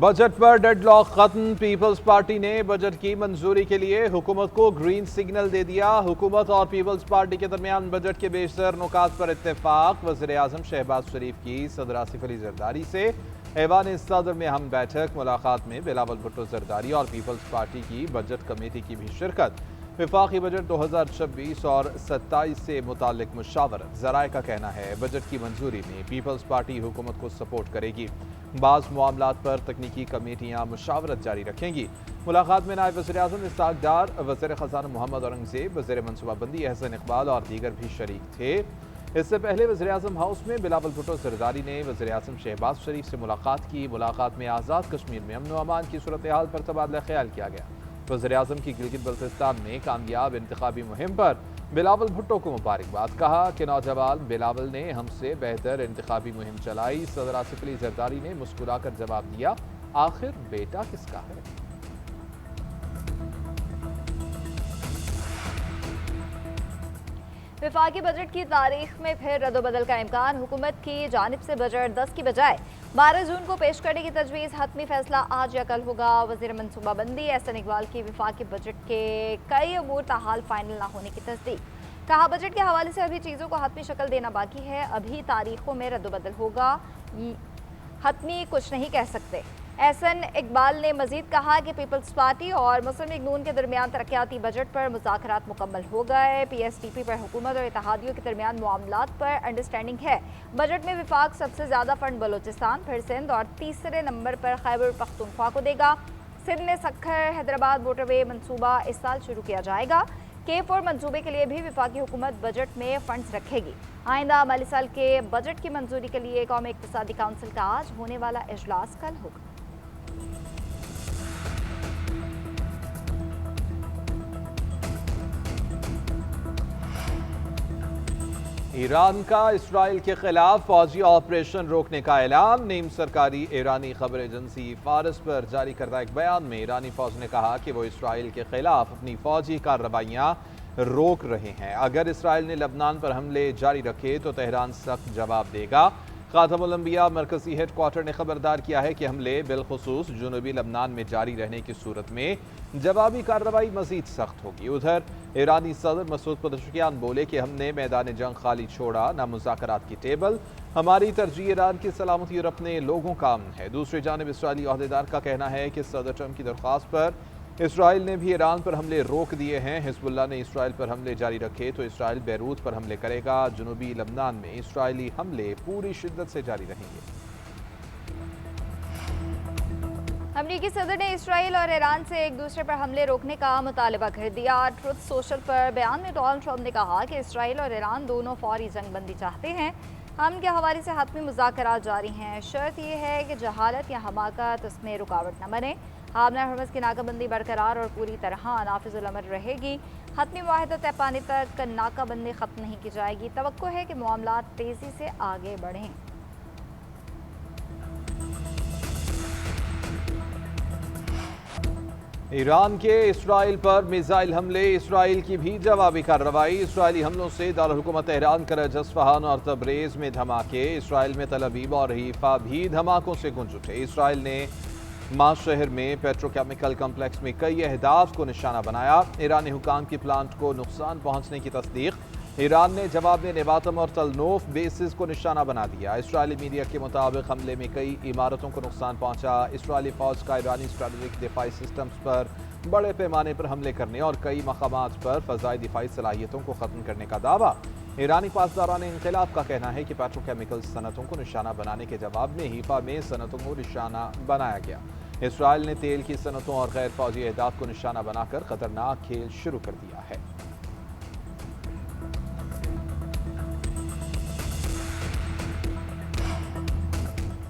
Budget पर deadlock खत्म। Peoples party ने बजट की मंजूरी के लिए हुकूमत को ग्रीन सिग्नल दे दिया। हुकूमत और पीपल्स पार्टी के दरमियान बजट के बेशतर नुकात पर इत्तेफाक। वज़ीर आज़म शहबाज शरीफ की सदर आसिफ अली जरदारी से ऐवान सदर में हम बैठक। मुलाकात में बिलावल भुट्टो जरदारी और पीपल्स पार्टी की बजट कमेटी की भी शिरकत। वफाकी बजट 2026 और 27 से मुतालिक मुशावरत। ज़राए का कहना है बजट की मंजूरी में पीपल्स पार्टी हुकूमत को सपोर्ट करेगी। बाज़ मामलात पर तकनीकी कमेटियाँ मुशावरत जारी रखेंगी। मुलाकात में नायब वज़ीर आज़म इसहाक डार, वज़ीर ख़ज़ाना मोहम्मद औरंगज़ेब, वज़ीर मनसूबाबंदी अहसन इकबाल और दीगर भी शरीक थे। इससे पहले वज़ीर आज़म हाउस में बिलावल भुट्टो जरदारी ने वज़ीर आज़म शहबाज शरीफ से मुलाकात की। मुलाकात में आज़ाद कश्मीर में अमन व अमान की सूरत हाल पर तबादला ख्याल किया गया। वज़ीर आज़म की गिलगित बल्तिस्तान में कामयाब इंतखाबी मुहिम पर बिलावल भुट्टो को मुबारकबाद। कहा कि नौजवान बिलावल ने हमसे बेहतर इंतखाबी मुहिम चलाई। सदर आसिफ अली जरदारी ने मुस्कुराकर जवाब दिया, आखिर बेटा किसका है। वफाकी बजट की तारीख में फिर रद्दोबदल का इम्कान। हुकूमत की जानिब से बजट 10 की बजाय 12 जून को पेश करने की तजवीज़। हतमी फैसला आज या कल होगा। वज़ीर मनसूबाबंदी अहसन इकबाल की वफाकी बजट के कई अमूर ताहाल फाइनल ना होने की तस्दीक। कहा बजट के हवाले से अभी चीज़ों को हतमी शक्ल देना बाकी है। अभी तारीखों में रद्दोबदल होगा, हतमी कुछ नहीं कह सकते। एहसन इकबाल ने मजीद कहा कि पीपल्स पार्टी और मुस्लिम लीग नून के दरमियान तरक्याती बजट पर मुज़ाकरात मुकम्मल हो गए। PSTP पर हुकूमत और इत्तेहादियों के दरमियान मामलात पर अंडरस्टैंडिंग है। बजट में विफाक सबसे ज़्यादा फंड बलोचिस्तान, फिर सिंध और तीसरे नंबर पर खैबर पख्तूनख्वा को देगा। सिंध में सक्खर हैदराबाद मोटरवे मनसूबा इस साल शुरू किया जाएगा। K4 मंसूबे के लिए भी वफाकी हुकूमत बजट में फंड्स रखेगी। आइंदा माली साल के बजट की मंजूरी के लिए कौमी इक़्तिसादी काउंसिल का आज होने वाला इजलास कल होगा। ईरान का इसराइल के खिलाफ फौजी ऑपरेशन रोकने का ऐलान। नीम सरकारी ईरानी खबर एजेंसी फारस पर जारी करदा एक बयान में ईरानी फौज ने कहा कि वो इसराइल के खिलाफ अपनी फौजी कार्रवाइयाँ रोक रहे हैं। अगर इसराइल ने लबनान पर हमले जारी रखे तो तेहरान सख्त जवाब देगा। खातमुल अंबिया मरकजी हेड क्वार्टर ने खबरदार किया है कि हमले बिलखुसूस जुनूबी लबनान में जारी रहने की सूरत में जवाबी कार्रवाई मजीद सख्त होगी। उधर ईरानी सदर मसूद पज़ेश्कियान बोले कि हमने मैदान जंग खाली छोड़ा, न मुज़ाकरात की टेबल। हमारी तरजीह ईरान की सलामती और अपने लोगों का अमन है। दूसरी जानिब इसराइली अहदेदार का कहना है कि सदर ट्रंप की दरख्वास्त पर इसराइल ने भी ईरान पर हमले रोक दिए हैं। हिजबुल्लाह ने इसराइल पर हमले जारी रखे तो इसराइल बैरूत पर हमले करेगा। जुनूबी लबनान में इसराइली हमले पूरी शिद्दत से जारी रहेंगे। अमरीकी सदर ने इसराइल और ईरान से एक दूसरे पर हमले रोकने का मुतालबा कर दिया। ट्रुथ सोशल पर बयान में डोनाल्ड ट्रंप ने कहा कि इसराइल और ईरान दोनों फौरी जंगबंदी चाहते हैं। अमन के हवाले से हतमी मुज़ाकरात जारी हैं। शर्त यह है कि जहालत या हमाकत उसमें रुकावट न बने। आमना हरमज़ की नाकाबंदी बरकरार और पूरी तरह नाफिजुल अमल रहेगी। हतमी मुआहदा तय पाने तक नाकाबंदी ख़त्म नहीं की जाएगी। तवक्को है कि मामलात तेज़ी से आगे बढ़ें। ईरान के इसराइल पर मिसाइल हमले, इसराइल की भी जवाबी कार्रवाई। इसराइली हमलों से दारुल हुकूमत तेहरान, करज, अस्फहान और तबरेज़ में धमाके। इसराइल में तल अवीव और हीफा भी धमाकों से गूंज उठे। इसराइल ने मास शहर में पेट्रोकेमिकल कम्प्लेक्स में कई अहदाफ को निशाना बनाया। ईरानी हुकाम की प्लांट को नुकसान पहुंचने की तस्दीक। ईरान ने जवाब में नेवातम और तलनोफ बेसिस को निशाना बना दिया। इसराइली मीडिया के मुताबिक हमले में कई इमारतों को नुकसान पहुंचा। इसराइली फौज का ईरानी स्ट्रेटेजिक दिफाई सिस्टम्स पर बड़े पैमाने पर हमले करने और कई मकामात पर फ़ज़ाई दिफाई सलाहियतों को ख़त्म करने का दावा। ईरानी पासदारान इंक़िलाब का कहना है कि पेट्रोकेमिकल सनतों को निशाना बनाने के जवाब में हीफा में सनतों को निशाना बनाया गया। इसराइल ने तेल की सनतों और गैर फौजी अहदाफ को निशाना बनाकर खतरनाक खेल शुरू कर दिया है।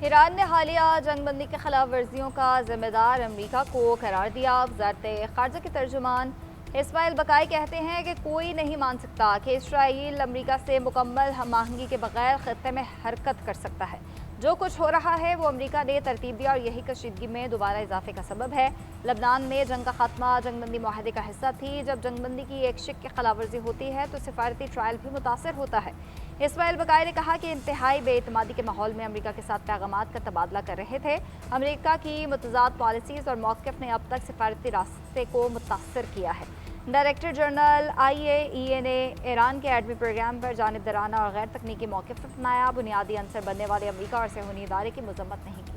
ईरान ने हालिया जंगबंदी के खिलाफ वर्जियों का जिम्मेदार अमरीका को करार दिया। वज़ारत ख़ारजा के तर्जुमान इस्माइल बकाई कहते हैं कि कोई नहीं मान सकता कि इसराइल अमरीका से मुकम्मल हम आहंगी के बगैर खत्ते में हरकत कर सकता है। जो कुछ हो रहा है वो अमरीका ने तरतीब दिया और यही कशीदगी में दोबारा इजाफे का सबब है। लबनान में जंग का खात्मा जंगबंदी माहदे का हिस्सा थी। जब जंगबंदी की एक शिक की खिलाफ वर्जी होती है तो सिफारती ट्रायल भी मुतासर होता है। इस्माइल बकाई ने कहा कि इंतहाई बेइतमादी के माहौल में अमेरिका के साथ पैगामात का तबादला कर रहे थे। अमेरिका की मुतज़ाद पॉलिसीज़ और मौक़िफ़ ने अब तक सिफारती रास्ते को मुतासर किया है। डायरेक्टर जनरल IAEA ने ईरान के एटमी प्रोग्राम पर जानिबदाराना और गैर तकनीकी मौक़िफ़ अपनाया। बुनियादी अंसर बनने वाले अमेरिका और सहूनी इदारे की मज़म्मत नहीं की।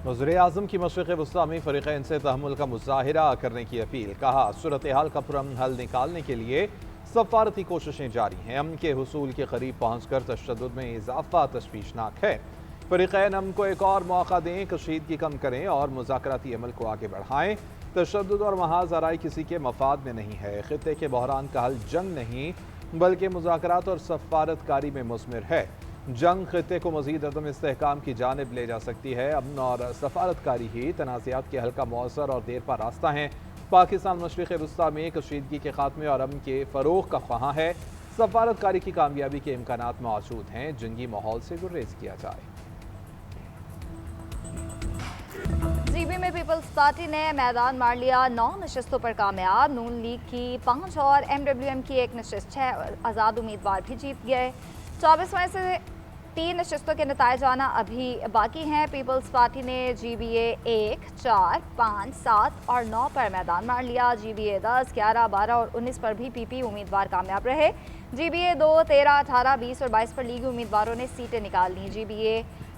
वज़ीर-ए-आज़म की मशरिक़ वस्ता में फ़रीक़ैन से तहम्मुल का मुज़ाहिरा करने की अपील। कहा, सूरत हाल का पुरअमन हल निकालने के लिए सफ़ारती कोशिशें जारी हैं। अमन के हुसूल के करीब पहुँच कर तशद्दुद में इजाफ़ा तशवीशनाक है। फ़रीक़ैन अमन को एक और मौका दें, कशीदगी कम करें और मुज़ाकराती अमल को आगे बढ़ाएँ। तशद्दुद और महाज़ आराई किसी के मफाद में नहीं है। ख़ित्ते के बहरान का हल जंग नहीं बल्कि मुज़ाकरात और सफ़ारतकारी में मुज़मिर है। जंग ख़ित्ते को मज़ीद अदम इस्तेहकाम की जानिब ले जा सकती है। अमन और सफ़ारतकारी ही तनाज़ात के हल का मौसर और देर पा रास्ता है। पाकिस्तान मशरिक़ वस्ता में कशीदगी के खात्मे और अमन के फ़रोग़ का ख्वाहां है। सफ़ारतकारी की कामयाबी के इम्कानात मौजूद हैं। जंगी माहौल से गुरेज किया जाए। जीबी में पीपल्स पार्टी ने मैदान मार लिया। 9 नशस्तों पर कामयाब। नून लीग की 5 और MWM की 1 नशस्त। 6 आज़ाद उम्मीदवार भी जीत गए। 24 में से 3 नशस्तों के नताइज आना अभी बाकी हैं। पीपल्स पार्टी ने GBA 1, 4, 5, 7 और 9 पर मैदान मार लिया। GBA 10, 11, 12 और 19 पर भी PP उम्मीदवार कामयाब रहे। GBA 2, 13, 18, 20 और 22 पर लीगी उम्मीदवारों ने सीटें निकाल लीं। GBA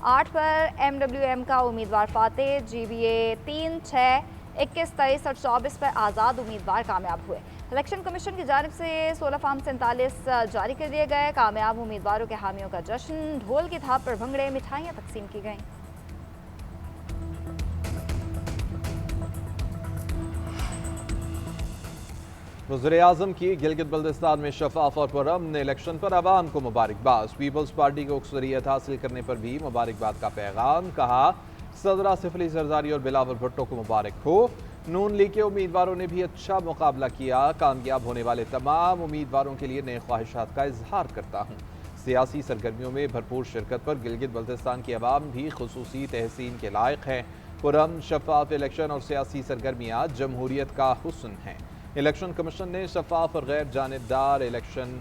8 पर MWM का उम्मीदवार फातेह। GBA 3, 6, 21, 23 और 24 पर आज़ाद उम्मीदवार कामयाब हुए। इलेक्शन कमीशन की जानिब से 16 फार्म 47 जारी कर दिए गए। कामयाब उम्मीदवारों के हामियों का जश्न। ढोल की थाप पर भंगड़े, मिठाइयाँ तकसीम की गईं। वज़ीर-ए-आज़म की गिलगित बल्तिस्तान में शफाफ और पुरअमन इलेक्शन पर आवाम को मुबारकबाद। पीपल्स पार्टी को अक्सरियत हासिल करने पर भी मुबारकबाद का पैगाम। कहा, सदर आसिफ अली जरदारी और बिलावल भुट्टो को मुबारक हो। नून लीग के उम्मीदवारों ने भी अच्छा मुकाबला किया। कामयाब होने वाले तमाम उम्मीदवारों के लिए नए ख्वाहिशात का इजहार करता हूँ। सियासी सरगर्मियों में भरपूर शिरकत पर गिलगित बल्तिस्तान की आवाम भी खुसूसी तहसीन के लायक है। पुरअमन शफाफ इलेक्शन और सियासी सरगर्मियाँ जमहूरियत का हुस्न हैं। इलेक्शन कमीशन ने शफाफ और गैर जानिबदार इलेक्शन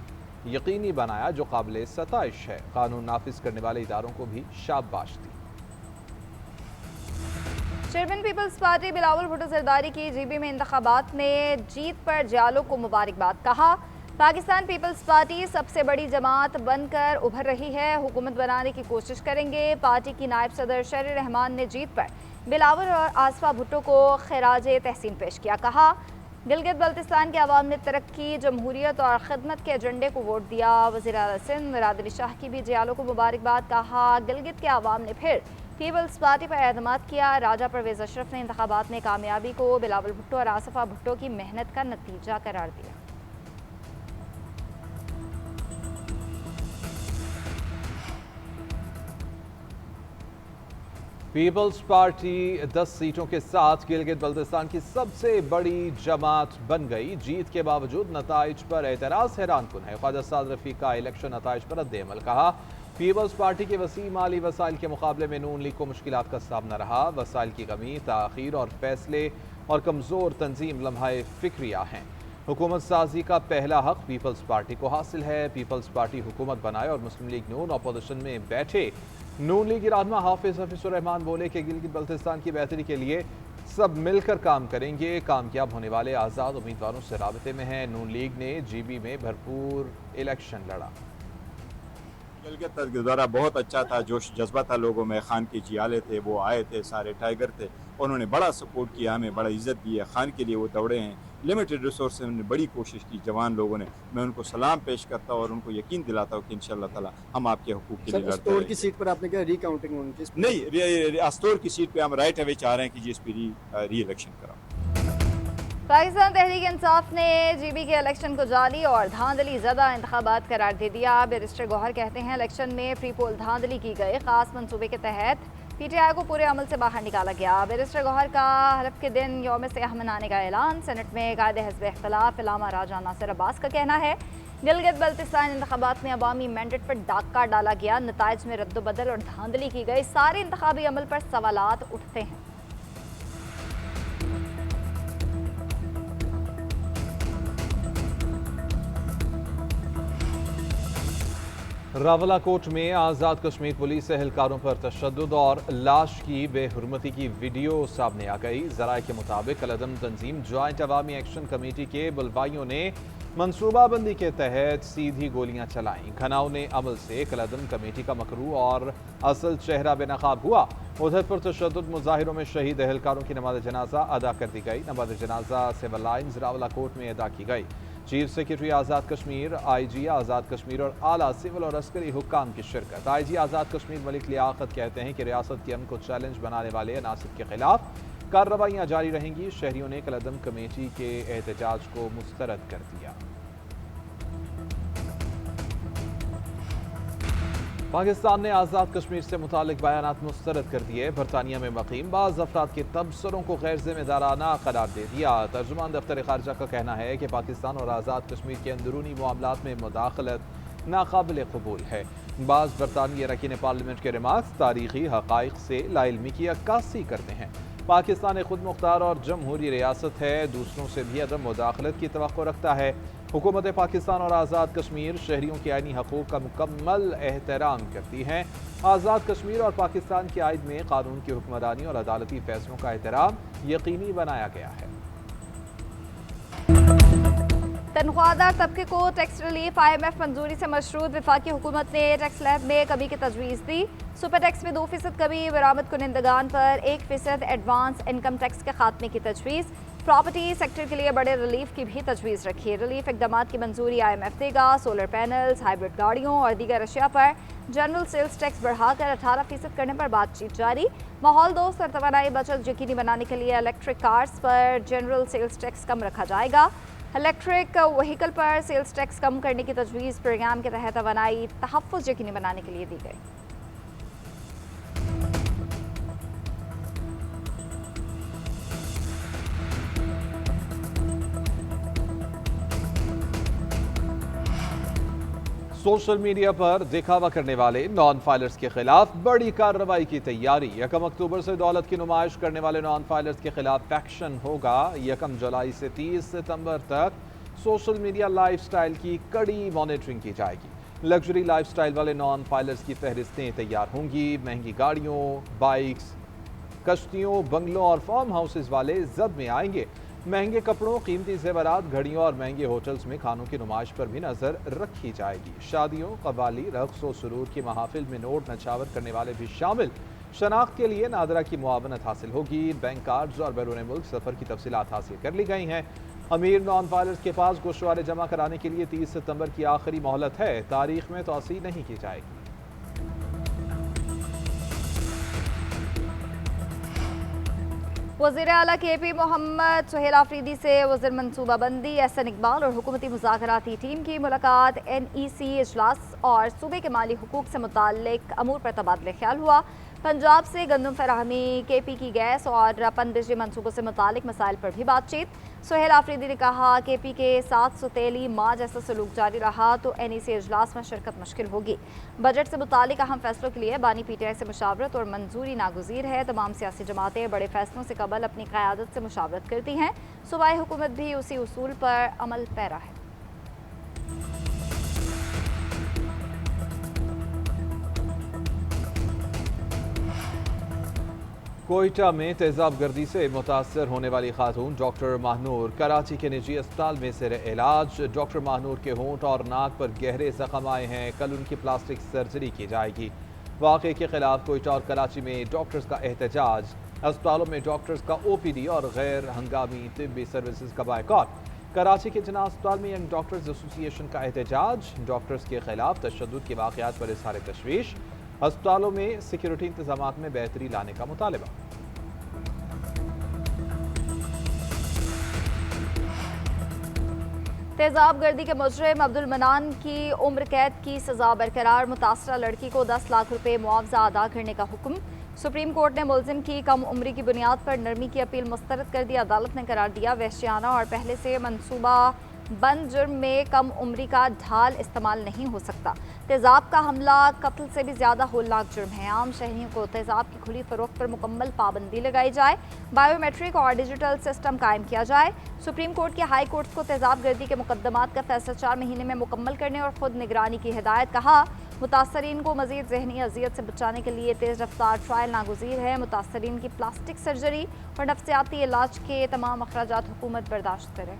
यकीनी बनाया जो काबिल सताइश है। कानून नाफिज करने वाले इदारों को भी शाबाश दी। Chairman peoples party Bilawal Bhutto Zardari की जीबी में इंतखाबात ने जीत पर जियालो को मुबारकबाद। कहा, पाकिस्तान पीपल्स पार्टी सबसे बड़ी जमात बनकर उभर रही है। हुकूमत बनाने की कोशिश करेंगे। पार्टी की नायब सदर शहर रहमान ने जीत पर बिलावल और आसफा भुट्टो को खिराज तहसीन पेश किया। कहा, गिलगित बल्तिस्तान के अवाम ने तरक्की, जमहूरियत और खिदमत के एजेंडे को वोट दिया। वज़ीर आला सिंध मुराद अली शाह की भी जियालो को मुबारकबाद। कहा, गिलगित के अवाम ने फिर पीपल्स पार्टी पर एतमाद किया। राजा परवेज अशरफ ने इंतखाबात में कामयाबी को बिलावल भुट्टो और आसफा भुट्टो की मेहनत का नतीजा करार दिया। पीपल्स पार्टी 10 सीटों के साथ गिलगित बल्तिस्तान की सबसे बड़ी जमात बन गई। जीत के बावजूद नताइज पर एतराज़ हैरानकुन है। ख्वाजा साद रफ़ीक का इलेक्शन नताइज पर रद्द-ए-अमल। कहा, पीपल्स पार्टी के वसी माली वसाइल के मुकाबले में नून लीग को मुश्किलात का सामना रहा। वसाइल की कमी, ताख़ीर और फैसले और कमज़ोर तंजीम लम्हाए फ़िक्रिया हैं। हुकूमत साजी का पहला हक पीपल्स पार्टी को हासिल है। पीपल्स पार्टी हुकूमत बनाए और मुस्लिम लीग नून अपोजिशन में बैठे। नून लीग रहनुमा हाफिज हफीजुर रहमान बोले कि गिलगित बल्तिस्तान की बेहतरी के लिए सब मिलकर काम करेंगे। कामयाब होने वाले आज़ाद उम्मीदवारों से राबते में हैं। नून लीग ने जीबी में भरपूर इलेक्शन लड़ा। गिलगित का गुजारा बहुत अच्छा था। जोश जज्बा था लोगों में। खान के जियाले थे, वो आए थे, सारे टाइगर थे, उन्होंने बड़ा सपोर्ट किया, हमें बड़ा इज्जत दी है। खान के लिए वो दौड़े हैं। लिमिटेड रिसोर्स ने बड़ी कोशिश की जवान लोगों ने। मैं उनको सलाम पेश करता हूँ और उनको यकीन दिलाता हूँ कि इंशाअल्लाह ताला हम आपके हुकूक के लिए लड़ते रहेंगे। अस्तोर की सीट पर आपने क्या रिकाउंटिंग उनकी? नहीं, अस्तोर की सीट पे हम राइट अवे चाह रहे हैं कि जिस पे री इलेक्शन कराओ। पाकिस्तान तहरीक इंसाफ ने जीबी के इलेक्शन को जाली और धांधली ज़दा इंतखाबात करार दे दिया। बैरिस्टर गौहर कहते हैं इलेक्शन में प्री पोल धांधली की गई। खास मंसूबे के तहत PTI को पूरे अमल से बाहर निकाला गया। बैरिस्टर गौहर का हलफ के दिन यौम सियाह मनाने का ऐलान। सेनेट में कायदे हिज़्ब इख्तिलाफ इलामा राजा नासिर अब्बास का कहना है गिलगित बल्तिस्तान इंतखाबात में अवामी मैंडेट पर डाका डाला गया। नताइज में रद्दोबदल और धांधली की गई। सारे इंतखाबी अमल पर सवालात उठते हैं। रावलाकोट में आज़ाद कश्मीर पुलिस एहलकारों पर तशद्दुद और लाश की बेहुरमती की वीडियो सामने आ गई। ज़राए के मुताबिक कलअदम तंजीम ज्वाइंट अवामी एक्शन कमेटी के बुलवाइयों ने मनसूबाबंदी के तहत सीधी गोलियां चलाईं। घनाव ने अमल से कलअदम कमेटी का मकरू और असल चेहरा बेनकाब हुआ। उधर पर तशद्दुद मुजाहिरों में शहीद एहलकारों की नमाज जनाजा अदा कर दी गई। नमाज जनाजा सिविल लाइन्स रावलाकोट में अदा की गई। Chief secretary Azad Kashmir, IG Azad Kashmir और आला सिविल और अस्करी हुक्काम की शिरकत। IG आज़ाद कश्मीर मलिक लियाकत कहते हैं कि रियासत के अमन को चैलेंज बनाने वाले अनासिर के खिलाफ कार्रवाइयाँ जारी रहेंगी। शहरियों ने कलअदम कमेटी के एहतजाज को मुस्तरद कर दिया। पाकिस्तान ने आज़ाद कश्मीर से मुतालिक बयानात मुस्तरद कर दिए। बरतानिया में मकीम बाज़ अफराद के तबसरों को गैर जिम्मेदाराना करार दे दिया। तर्जुमान दफ्तर खारजा का कहना है कि पाकिस्तान और आज़ाद कश्मीर के अंदरूनी मामलात में मुदाखलत नाकाबिल कबूल है। बाज़ बरतानी अरकान पार्लियामेंट के रिमार्क्स तारीखी हक़ाइक़ से लाइल्मी की अक्कासी करते हैं। पाकिस्तान एक खुद मुख्तार और जमहूरी रियासत है, दूसरों से भी अदम मुदाखलत की तवक्को रखता है। हुकूमत पाकिस्तान और आज़ाद कश्मीर शहरियों के आईनी हकूक़ का मुकम्मल एहतराम करती हैं। आज़ाद कश्मीर और पाकिस्तान के आइन में कानून की हुक्मरानी और अदालती फैसलों का एहतराम यकीनी बनाया गया है। तनख्वाहदार तबके को टैक्स रिलीफ IMF मंजूरी से मशरूत वफाकी हुकूमत ने टैक्स स्लैब में कमी की तजवीज़ दी। सुपर टैक्स में 2% कमी, बरामद कुनिंदगान पर 1% एडवांस इनकम टैक्स के खात्मे की तजवीज़। प्रॉपर्टी सेक्टर के लिए बड़े रिलीफ की भी तजवीज़ रखी है। रिलीफ इकदामात की मंजूरी IMF देगा। सोलर पैनल्स, हाइब्रिड गाड़ियों और दीगर अशिया पर जनरल सेल्स टैक्स बढ़ाकर 18% करने पर बातचीत जारी। माहौल दोस्त और तवानाई बचत यकीनी बनाने के लिए इलेक्ट्रिक कार्स पर जनरल सेल्स टैक्स कम रखा जाएगा। इलेक्ट्रिक व्हीकल पर सेल्स टैक्स कम करने की तजवीज़ प्रोग्राम के तहत तवानाई तहफ़्फ़ुज़ यकीनी बनाने के लिए दी गई। सोशल मीडिया पर दिखावा करने वाले नॉन फाइलर्स के खिलाफ बड़ी कार्रवाई की तैयारी। 1 अक्टूबर से दौलत की नुमाइश करने वाले नॉन फाइलर्स के खिलाफ एक्शन होगा। 1 जुलाई से 30 सितंबर तक सोशल मीडिया लाइफस्टाइल की कड़ी मॉनिटरिंग की जाएगी। लग्जरी लाइफस्टाइल वाले नॉन फाइलर्स की फहरिस्तें तैयार होंगी। महंगी गाड़ियों, बाइक्स, कश्तियों, बंगलों और फार्म हाउसेज वाले जद में आएंगे। महंगे कपड़ों, कीमती जेवरात, घड़ियों और महंगे होटल्स में खानों की नुमाइश पर भी नजर रखी जाएगी। शादियों, कव्वाली, रक़्स और सुरूर की महाफिल में नोट नछावर करने वाले भी शामिल। शनाख्त के लिए नादरा की मुआवनत हासिल होगी। बैंक कार्ड्स और बैरून मुल्क सफ़र की तफसीलात हासिल कर ली गई हैं। अमीर नॉन फाइलर्स के पास गोशवारे जमा कराने के लिए 30 सितंबर की आखिरी मोहलत है। तारीख में तोसी नहीं की जाएगी। वज़ीर आला KP मोहम्मद सुहेल आफरीदी से वज़ीर मनसूबाबंदी एहसन इकबाल और हुकूमती मुज़ाकराती टीम की मुलाकात NEC इजलास और सूबे के माली हुकूक से मुताल्लिक अमूर पर तबादले ख्याल हुआ। पंजाब से गंदम फराहमी, KP की गैस और पन बिजली मनसूबों से मुताल्लिक मसाइल पर भी बातचीत। सुहेल आफरीदी ने कहा KP के साथ सुतेली माँ जैसा सलूक जारी रहा तो NEC इजलास में शिरकत मुश्किल होगी। बजट से मुताल्लिक अहम फैसलों के लिए बानी PTI से मुशावरत और मंजूरी नागुज़ीर है। तमाम सियासी जमातें बड़े फैसलों से कबल अपनी क़यादत से मुशावरत करती हैं। सूबाई हुकूमत भी उसी उसूल पर अमल पैरा है। कोयटा में तेजाब गर्दी से मुतासर होने वाली खातून डॉक्टर महानूर कराची के निजी अस्पताल में ज़ेर इलाज। डॉक्टर महानूर के होंठ और नाक पर गहरे जख्म आए हैं। कल उनकी प्लास्टिक सर्जरी की जाएगी। वाक़े के खिलाफ कोयटा और कराची में डॉक्टर्स का एहतजाज। अस्पतालों में डॉक्टर्स का OPD और गैर हंगामी तिब्बी सर्विसेज का बायकॉट। कराची के जना अस्पताल में यंग डॉक्टर्स एसोसिएशन का एहतजाज। डॉक्टर्स के खिलाफ तशद्दुद के वाक़यात पर इज़हार तशवीश। अस्पतालों में सिक्योरिटी इंतजामात में बेहतरी लाने का मुतालबा। तेजाब गर्दी के मुजरिम अब्दुल मनान की उम्र कैद की सजा बरकरार। मुतासरा लड़की को 10 लाख रुपए मुआवजा अदा करने का हुक्म। सुप्रीम कोर्ट ने मुलजिम की कम उम्री की बुनियाद पर नरमी की अपील मुस्तरद कर दी। अदालत ने करार दिया वहशियाना और पहले से मंसूबा बंद जुर्म में कम उम्री का ढाल इस्तेमाल नहीं हो सकता। तेजाब का हमला कत्ल से भी ज़्यादा होलनाक जुर्म है। आम शहरियों को तेजाब की खुली फरोख्त पर मुकम्मल पाबंदी लगाई जाए। बायोमेट्रिक और डिजिटल सिस्टम कायम किया जाए। सुप्रीम कोर्ट के हाई कोर्ट को तेजाब गर्दी के मुकदमात का फैसला 4 महीने में मुकम्मल करने और खुद निगरानी की हिदायत। कहा متاثرین کو مزید ذہنی اذیت سے بچانے کے لیے تیز رفتار ٹرائل ناگزیر ہے۔ متاثرین کی پلاسٹک سرجری اور نفسیاتی علاج کے تمام اخراجات حکومت برداشت کرے۔